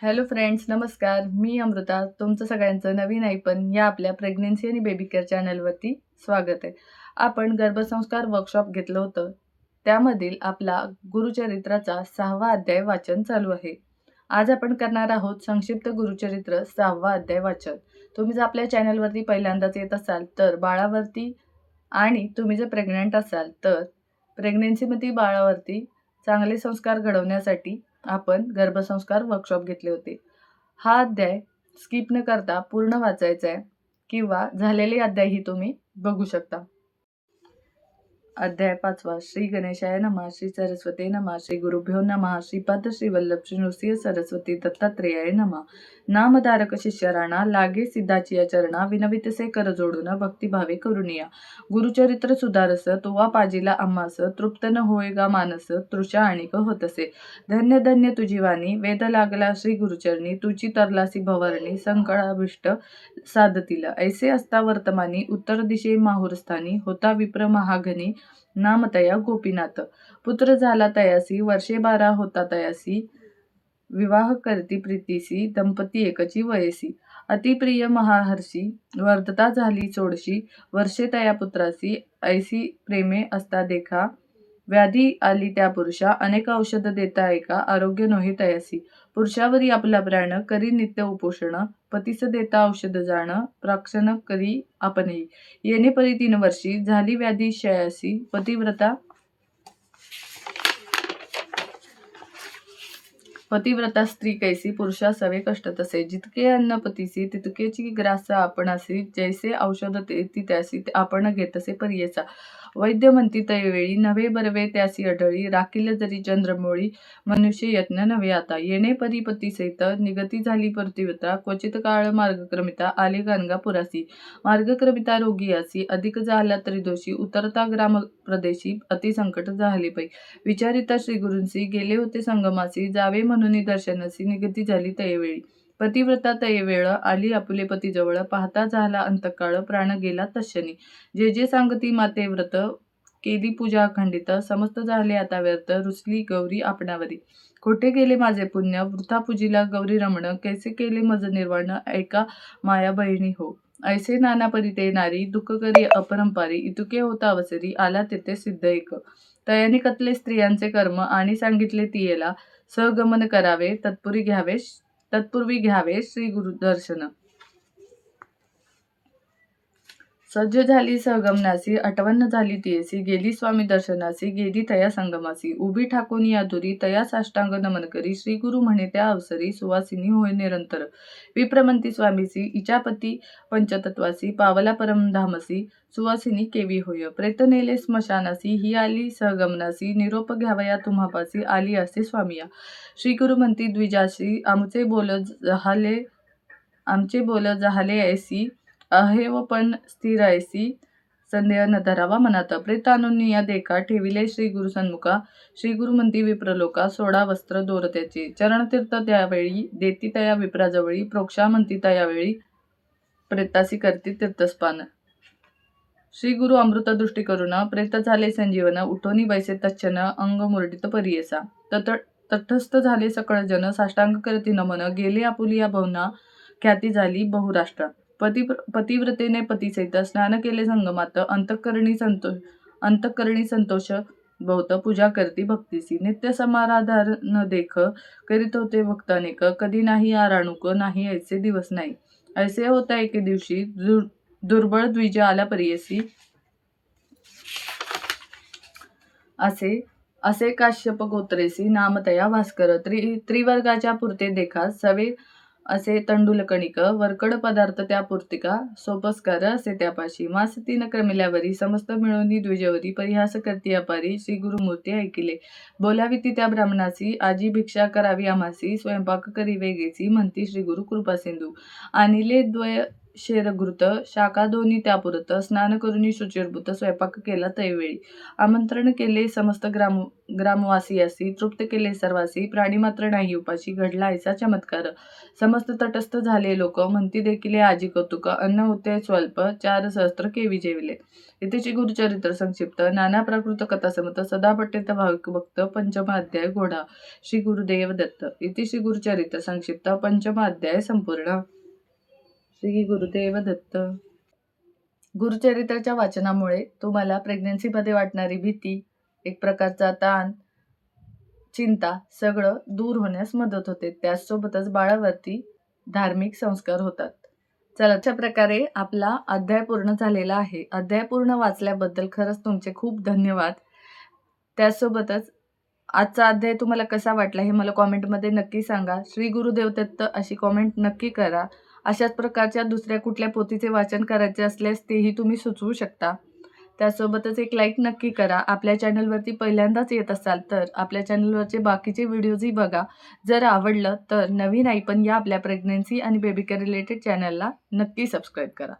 Hello friends, नमस्कार. मी अमृता. तुमचं सगळ्यांचं नवीन ऐपण या आपल्या प्रेग्नन्सी आणि बेबी केअर चॅनलवरती स्वागत आहे. आपण गर्भसंस्कार वर्कशॉप घेतलं होतं. त्यामधील आपला गुरुचरित्राचा 6वा अध्याय वाचन चालू आहे. आज आपण करणार आहोत संक्षिप्त गुरुचरित्र 6वा अध्याय वाचन. तुम्ही जर आपल्या चॅनलवरती पहिल्यांदाच येत असाल तर बाळावरती आणि तुम्ही जर प्रेग्नंट असाल तर प्रेग्नन्सीमध्ये बाळावरती चांगले संस्कार घडवण्यासाठी आपण गर्भसंस्कार वर्कशॉप घेतले होते. हा अध्याय स्किप न करता पूर्ण वाचायचा आहे किंवा झालेले अध्यायही तुम्ही बघू शकता. अध्याय 5वा. श्री गणेशाय नमः. श्री सरस्वती नमः. श्री गुरुभ्यो नमः. श्रीपाद श्री वल्लभ श्री नृसिंह सरस्वती दत्तात्रेयाय नमः. नामधारक शिष्य राणा लागे सिद्धाची चरणा विनवितसे कर जोडून भक्तिभावे करुनिया. गुरुचरित्र सुधारस तुवा पाजिला आम्हास तृप्त न होय गा मानस तृषा आणिक होतसे. धन्य धन्य तुझी वाणी वेद लागला श्री गुरुचरणी तुझी तरलासी भवारणी संकळाभिष्ट साधतील. ऐसे असता वर्तमानी उत्तर दिशे माहुरस्थानी होता विप्र महाघनी नाम तया गोपीनाथ. पुत्र झाला तयासी वर्षे 12 होता तयासी विवाह करती प्रीतीसी दंपती एकची वयसी. अतिप्रिय महाहर्षी वर्धता झाली 16 वर्षे तया पुत्रासी ऐसी प्रेमे असता देखा. व्याधी आली त्या पुरुषा अनेक औषध देता एका आरोग्य नोहे तयासी. पुरुषावरी आपला प्राण करी नित्य उपोषण पतीस देता औषध जाण प्राक्षण करी आपणही. येणे परी 3 वर्षी झाली व्याधी शयासी पतिव्रता स्त्री कैसी पुरुषा सवे कष्ट तसे. जितके अन्न पतीसी तितकेची ग्रास आपणासी जैसे औषध ती त्यासी आपण घेतसे परियेचा. वैद्य म्हणती तैवेळी नव्हे बरवे त्यासी अढळी राखील जरी चंद्रमोळी मनुष्य यत्न नव्हे आता. येणे परी पतीसहित निगती झाली पतिव्रता क्वचित काळ मार्गक्रमिता आले गाणगापुरासी. मार्गक्रमिता रोगी असी अधिक झाला तरी दोषी उतरता ग्राम प्रदेशी अतिसंकट झाले पै. विचारिता श्रीगुरूंसी गेले होते संगमासी जावे म्हणून दर्शनासी निगती झाली तैवेळी. पतिव्रता तैवेळ आली आपुले पतीजवळ पाहता झाला अंतकाळ प्राण गेला तत्क्षणी. जे जे सांगती माते व्रत केली पूजा अखंडित समस्त झाले आता व्यर्थ रुसली गौरी आपणावरी. खोटे गेले माझे पुण्य वृथा पूजिला गौरी रमण कैसे केले मज निर्वाण ऐका माया बहिणी हो. ऐसे नाना परी ते नारी दुःख करी अपरंपारी इतुके होता अवसरी आला तेथे सिद्ध एक. तयाने कतले स्त्रियांचे कर्म आणि सांगितले तियेला सहगमन करावे तत्पूर्वी घ्यावे श्री गुरु दर्शन. सज्ज झाली सहगमनासी आठवण झाली तियेसी गेली स्वामी दर्शनासी गेली तया संगमासी. उभी ठाकून या दुरी तया साष्टांग नमन करी श्री गुरु म्हणे त्या अवसरी सुवासिनी होय निरंतर. विप्रमंती स्वामीसी इचापती पंचतत्वासी पावला परमधामसी सुवासिनी केवी होय. प्रेत नेले स्मशानासी ही आली सहगमनासी निरोप घ्यावया तुम्हापासी आली असे स्वामिया. श्री गुरु म्हणती द्विजासी आमचे बोल जहाले ऐसी अहेव पण स्थिर ऐसी संदेह न धरावा मनात. प्रेत आणून या देखा ठेविले श्री गुरु सन्मुखा. श्री गुरु म्हणती विप्रलोका सोडा वस्त्र दोर त्याचे. चरणतीर्थ त्यावेळी देती तया विप्राजवळी प्रोक्षा म्हणती तयावेळी प्रेतासी करती तीर्थस्पान. श्री गुरु अमृत दृष्टी करून प्रेत झाले संजीवन उठोनी बैसे तच्छन अंग मुरडित परियेसा. तटस्थ झाले सकळ जन साष्टांग करती नमन गेले आपुलिया भवना ख्याती झाली बहुराष्ट्र. पतिव्रतेने पतीसहित स्नान केले संगमात अंतःकरणी संतोष बहुत पूजा करती भक्तीसी. नित्य समाराधन देख करीत होते भक्त अनेक कधी नाही आराणुक नाही ऐसे दिवस नाही. ऐसे होता एके दिवशी दुर्बळ द्विज आला परियसी असे काश्यप गोत्रेसी नाम तया भास्कर. त्रिवर्गाच्या पुरते देखा सवे असे तंडुल कणिक वरकड पदार्थ त्या पूर्तिका सोपस्कार असे त्यापाशी. मास 3 क्रमिल्यावरी समस्त मिळवणी द्विजवरी परिहास करती अपारी श्री गुरुमूर्ती ऐकिले. बोलावी ती त्या ब्राह्मणासी आजी भिक्षा करावी आम्हासी स्वयंपाक करी वेगेसी म्हणती श्री गुरु कृपा सिंधू. आणिले द्वय शेरघृत शाखा दोन्ही त्यापुरत स्नान करुनी शुचिर्भूत स्वयंपाक केला तैवेळी आमंत्रण केले समस्त ग्रामवासियासी तृप्त केले सर्वासी प्राणी मात्र नाही उपाशी घडला ऐसा चमत्कार समस्त तटस्थ झाले लोक म्हणती देखील आजी कौतुक अन्न होते स्वल्प 4 सहस्त्र केवी जेविले. इतिची गुरुचरित्र संक्षिप्त नाना प्राकृत कथा समत सदा पठ्येत भाविक भक्त पंचम अध्याय घोडा श्री गुरुदेव दत्त. इति श्री गुरुचरित्र संक्षिप्त पंचम अध्याय संपूर्ण. श्री गुरुदेव दत्त. गुरुचरित्राच्या वाचनामुळे तुम्हाला प्रेग्नन्सीमध्ये वाटणारी भीती, एक प्रकारचा ताण, चिंता सगळं दूर होण्यास मदत होते. त्याचसोबतच बाळावरती धार्मिक संस्कार होतात. चला, अशा प्रकारे आपला अध्याय पूर्ण झालेला आहे. अध्याय पूर्ण वाचल्याबद्दल खरंच तुमचे खूप धन्यवाद. त्यासोबतच आजचा अध्याय तुम्हाला कसा वाटला हे मला कॉमेंटमध्ये नक्की सांगा. श्री गुरुदेव दत्त अशी कॉमेंट नक्की करा. अशाच प्रकारच्या दुसऱ्या कुठल्या पोथीचे वाचन करायचे असल्यास तेही तुम्ही सुचवू शकता. त्यासोबतच एक लाईक नक्की करा. आपल्या चॅनलवरती पहिल्यांदाच येत असाल तर आपल्या चॅनलवरचे बाकीचे व्हिडिओजही बघा. जर आवडलं तर नवीन आई पण या आपल्या प्रेग्नन्सी आणि बेबी केअर रिलेटेड चॅनलला नक्की सबस्क्राईब करा.